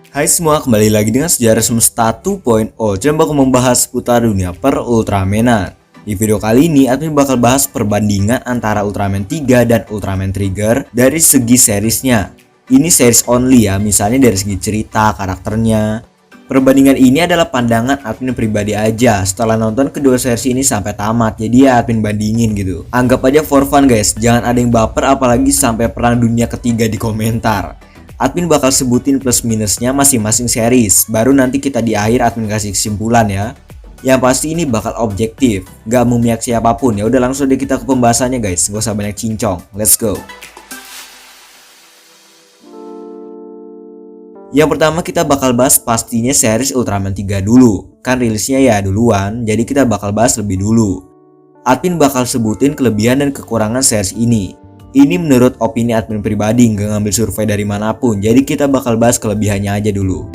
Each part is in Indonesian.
Hai semua, kembali lagi dengan Sejarah Semesta 2.0. Jangan bakal membahas seputar dunia per Ultramanan. Di video kali ini, admin bakal bahas perbandingan antara Ultraman 3 dan Ultraman Trigger dari segi seriesnya. Ini series only ya, misalnya dari segi cerita, karakternya. Perbandingan ini adalah pandangan admin pribadi aja setelah nonton kedua series ini sampai tamat. Jadi ya admin bandingin gitu. Anggap aja for fun guys, jangan ada yang baper apalagi sampai perang dunia ketiga di komentar. Admin bakal sebutin plus minusnya masing-masing series. Baru nanti kita di akhir admin kasih kesimpulan ya. Yang pasti ini bakal objektif, gak memihak siapapun. Ya udah langsung deh kita ke pembahasannya guys. Gak usah banyak cincong. Let's go. Yang pertama kita bakal bahas pastinya series Ultraman 3 dulu. Kan rilisnya ya duluan, jadi kita bakal bahas lebih dulu. Admin bakal sebutin kelebihan dan kekurangan series ini. Ini menurut opini admin pribadi, nggak ngambil survei dari manapun. Jadi kita bakal bahas kelebihannya aja dulu.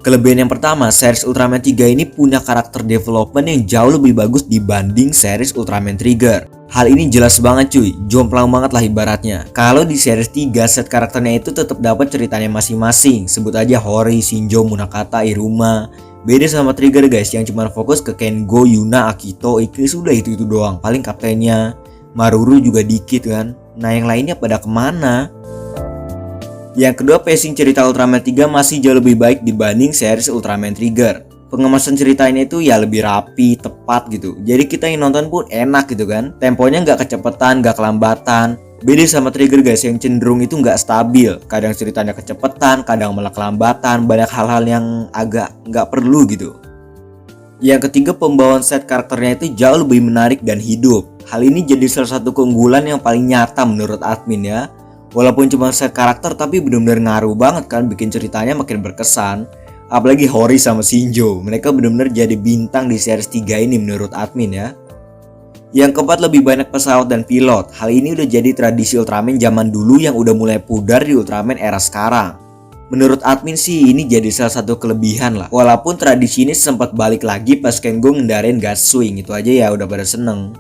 Kelebihan yang pertama, series Ultraman 3 ini punya karakter development yang jauh lebih bagus dibanding series Ultraman Trigger. Hal ini jelas banget cuy, jomplang banget lah ibaratnya. Kalau di series 3 set karakternya itu tetap dapat ceritanya masing-masing. Sebut aja Hori, Shinjo, Munakata, Iruma. Beda sama Trigger guys yang cuma fokus ke Kengo, Yuna, Akito, Ikris, udah itu doang. Paling kaptennya Maruru juga dikit kan. Nah yang lainnya pada kemana? Yang kedua, pacing cerita Ultraman 3 masih jauh lebih baik dibanding series Ultraman Trigger. Pengemasan ceritanya itu ya lebih rapi, tepat gitu. Jadi kita yang nonton pun enak gitu kan. Temponya nggak kecepetan, nggak kelambatan. Beda sama Trigger guys yang cenderung itu nggak stabil. Kadang ceritanya kecepetan, kadang malah kelambatan. Banyak hal-hal yang agak nggak perlu gitu. Yang ketiga, pembawaan set karakternya itu jauh lebih menarik dan hidup. Hal ini jadi salah satu keunggulan yang paling nyata menurut admin ya. Walaupun cuma set karakter tapi benar-benar ngaruh banget kan, bikin ceritanya makin berkesan. Apalagi Hori sama Shinjo, mereka benar-benar jadi bintang di series 3 ini menurut admin ya. Yang keempat, lebih banyak pesawat dan pilot. Hal ini udah jadi tradisi Ultraman zaman dulu yang udah mulai pudar di Ultraman era sekarang. Menurut admin sih ini jadi salah satu kelebihan lah. Walaupun tradisi ini sempat balik lagi pas Kengo ngendarin gas swing, itu aja ya udah pada seneng.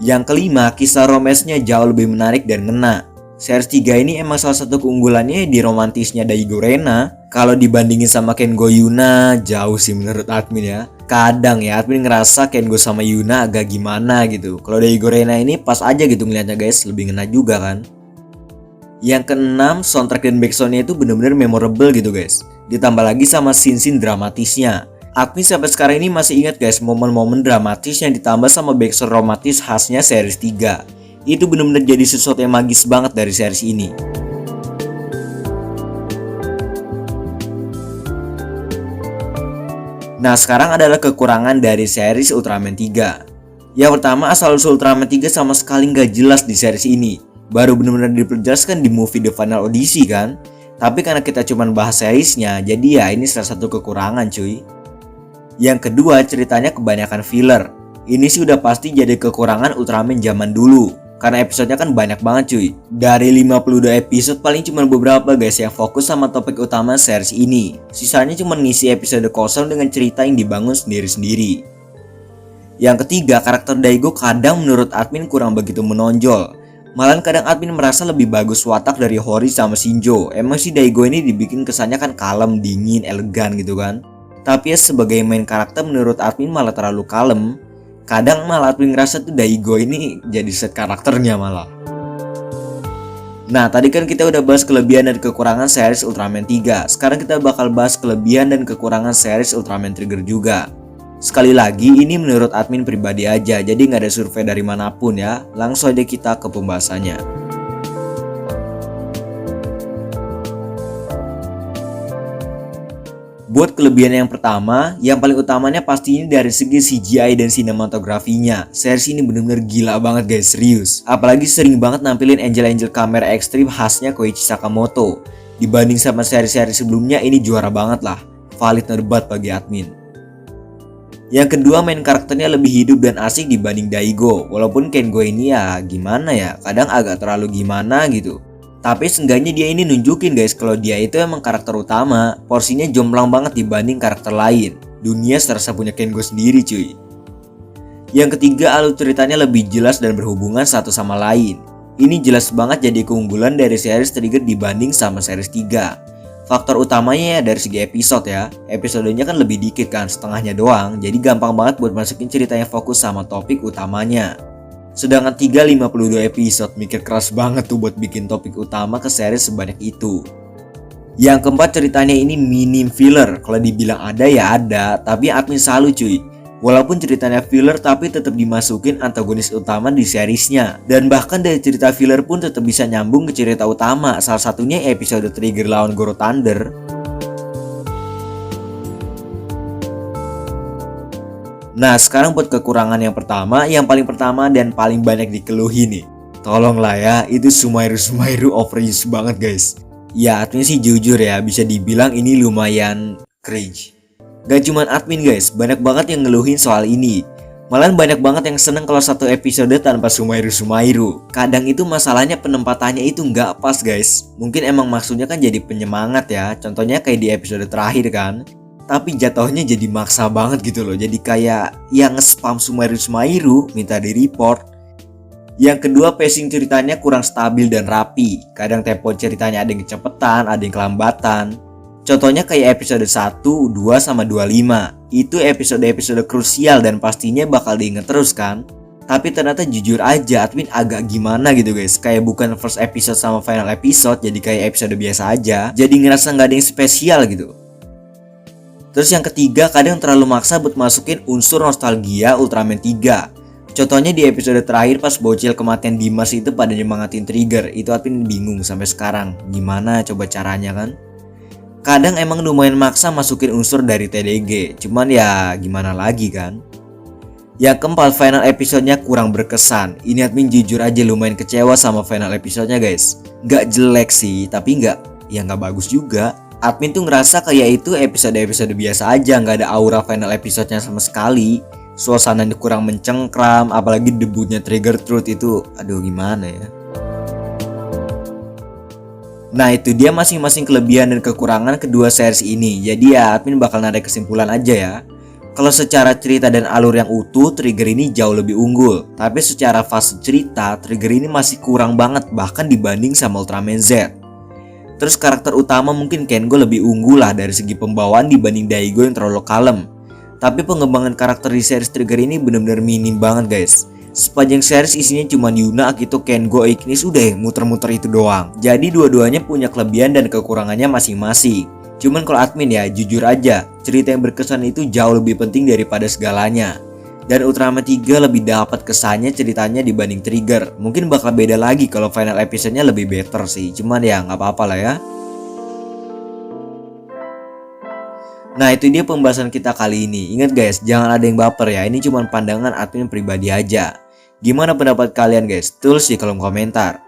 Yang kelima, kisah romance-nya jauh lebih menarik dan ngena. Series 3 ini emang salah satu keunggulannya di romantisnya Daigo Rena. Kalau dibandingin sama Kengo Yuna, jauh sih menurut admin ya. Kadang ya admin ngerasa Kengo sama Yuna agak gimana gitu. Kalau Daigo Rena ini pas aja gitu ngeliatnya guys, lebih ngena juga kan. Yang keenam, soundtrack dan backsoundnya itu bener-bener memorable gitu guys. Ditambah lagi sama scene-scene dramatisnya. Admin sampai sekarang ini masih ingat guys momen-momen dramatis yang ditambah sama backsound romantis khasnya series 3. Itu benar-benar jadi sesuatu yang magis banget dari series ini. Nah sekarang adalah kekurangan dari series Ultraman 3. Yang pertama, asal-usul Ultraman 3 sama sekali nggak jelas di series ini. Baru benar-benar diperjelaskan di movie The Final Odyssey kan. Tapi karena kita cuma bahas seriesnya, jadi ya ini salah satu kekurangan cuy. Yang kedua, ceritanya kebanyakan filler. Ini sih udah pasti jadi kekurangan Ultraman zaman dulu. Karena episodenya kan banyak banget cuy. Dari 52 episode paling cuma beberapa guys yang fokus sama topik utama series ini. Sisanya cuma ngisi episode kosong dengan cerita yang dibangun sendiri-sendiri. Yang ketiga, karakter Daigo kadang menurut admin kurang begitu menonjol. Malahan kadang admin merasa lebih bagus watak dari Hori sama Shinjo. Emang si Daigo ini dibikin kesannya kan kalem, dingin, elegan gitu kan. Tapi ya sebagai main karakter menurut admin malah terlalu kalem. Kadang malah admin ngerasa tuh Daigo ini jadi set karakternya malah. Nah tadi kan kita udah bahas kelebihan dan kekurangan series Ultraman 3. Sekarang kita bakal bahas kelebihan dan kekurangan series Ultraman Trigger juga. Sekali lagi ini menurut admin pribadi aja, jadi nggak ada survei dari manapun ya. Langsung aja kita ke pembahasannya. Buat kelebihan yang pertama, yang paling utamanya pastinya dari segi CGI dan sinematografinya. Series ini bener-bener gila banget guys, serius. Apalagi sering banget nampilin angel-angel kamera ekstrim khasnya Koichi Sakamoto. Dibanding sama seri-seri sebelumnya, ini juara banget lah. Valid debat bagi admin. Yang kedua, main karakternya lebih hidup dan asik dibanding Daigo. Walaupun Kengo ini ya gimana ya, kadang agak terlalu gimana gitu. Tapi seenggaknya dia ini nunjukin guys kalau dia itu emang karakter utama. Porsinya jomplang banget dibanding karakter lain. Dunia serasa punya Kengo sendiri cuy. Yang ketiga, alur ceritanya lebih jelas dan berhubungan satu sama lain. Ini jelas banget jadi keunggulan dari series Trigger dibanding sama series 3. Faktor utamanya ya dari segi episode ya. Episodenya kan lebih dikit kan, setengahnya doang. Jadi gampang banget buat masukin cerita yang fokus sama topik utamanya. Sedangkan 3 52 episode, mikir keras banget tuh buat bikin topik utama ke series sebanyak itu. Yang keempat, ceritanya ini minim filler. Kalau dibilang ada ya ada, tapi admin salut cuy. Walaupun ceritanya filler tapi tetap dimasukin antagonis utama di seriesnya. Dan bahkan dari cerita filler pun tetap bisa nyambung ke cerita utama. Salah satunya episode Trigger lawan Goro Thunder. Nah sekarang buat kekurangan yang pertama, yang paling pertama dan paling banyak dikeluhi nih. Tolonglah ya, itu Sumairu overuse banget guys. Ya admin sih jujur ya, bisa dibilang ini lumayan cringe. Gak cuman admin guys, banyak banget yang ngeluhin soal ini. Malahan banyak banget yang seneng kalau satu episode tanpa Sumairu. Kadang itu masalahnya penempatannya itu nggak pas guys. Mungkin emang maksudnya kan jadi penyemangat ya. Contohnya kayak di episode terakhir kan. Tapi jatuhnya jadi maksa banget gitu loh. Jadi kayak yang nge-spam Sumairu minta di report. Yang kedua, pacing ceritanya kurang stabil dan rapi. Kadang tempo ceritanya ada yang kecepatan, ada yang kelambatan. Contohnya kayak episode 1, 2, sama 25. Itu episode-episode krusial dan pastinya bakal diinget terus kan. Tapi ternyata jujur aja admin agak gimana gitu guys. Kayak bukan first episode sama final episode, jadi kayak episode biasa aja. Jadi ngerasa gak ada yang spesial gitu. Terus yang ketiga, kadang terlalu maksa buat masukin unsur nostalgia Ultraman 3. Contohnya di episode terakhir pas bocil kematian Dimas itu pada nyemangatin Trigger. Itu admin bingung sampai sekarang. Gimana coba caranya kan? Kadang emang lumayan maksa masukin unsur dari TDG, cuman ya gimana lagi kan. Yang keempat, final episodenya kurang berkesan. Ini admin jujur aja lumayan kecewa sama final episodenya guys. Gak jelek sih, tapi gak bagus juga. Admin tuh ngerasa kayak itu episode-episode biasa aja, gak ada aura final episodenya sama sekali. Suasananya kurang mencengkram, apalagi debutnya Trigger Truth itu, aduh gimana ya. Nah itu dia masing-masing kelebihan dan kekurangan kedua series ini. Jadi ya admin bakal narik kesimpulan aja ya. Kalau secara cerita dan alur yang utuh, Trigger ini jauh lebih unggul. Tapi secara fase cerita, Trigger ini masih kurang banget bahkan dibanding sama Ultraman Z. Terus karakter utama mungkin Kengo lebih unggul lah dari segi pembawaan dibanding Daigo yang terlalu kalem. Tapi pengembangan karakter di series Trigger ini benar-benar minim banget guys. Sepanjang series isinya cuma Yuna, Akito, Kengo, Ignis, udah muter-muter itu doang. Jadi dua-duanya punya kelebihan dan kekurangannya masing-masing. Cuman kalau admin ya jujur aja, cerita yang berkesan itu jauh lebih penting daripada segalanya. Dan Ultraman 3 lebih dapat kesannya ceritanya dibanding Trigger. Mungkin bakal beda lagi kalau final episode-nya lebih better sih. Cuman ya nggak apa-apa lah ya. Nah itu dia pembahasan kita kali ini. Ingat guys, jangan ada yang baper ya. Ini cuma pandangan admin pribadi aja. Gimana pendapat kalian guys? Tulis di kolom komentar.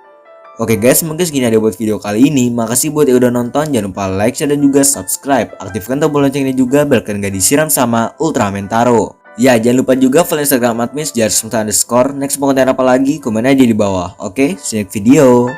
Oke guys, mungkin segini aja buat video kali ini. Makasih buat yang udah nonton. Jangan lupa like, share, dan juga subscribe. Aktifkan tombol loncengnya juga biar kalian gak disiram sama Ultraman Taro. Ya jangan lupa juga follow Instagram admin @sejarah__. Next mau konten apa lagi? Komen aja di bawah. Oke, see you next video.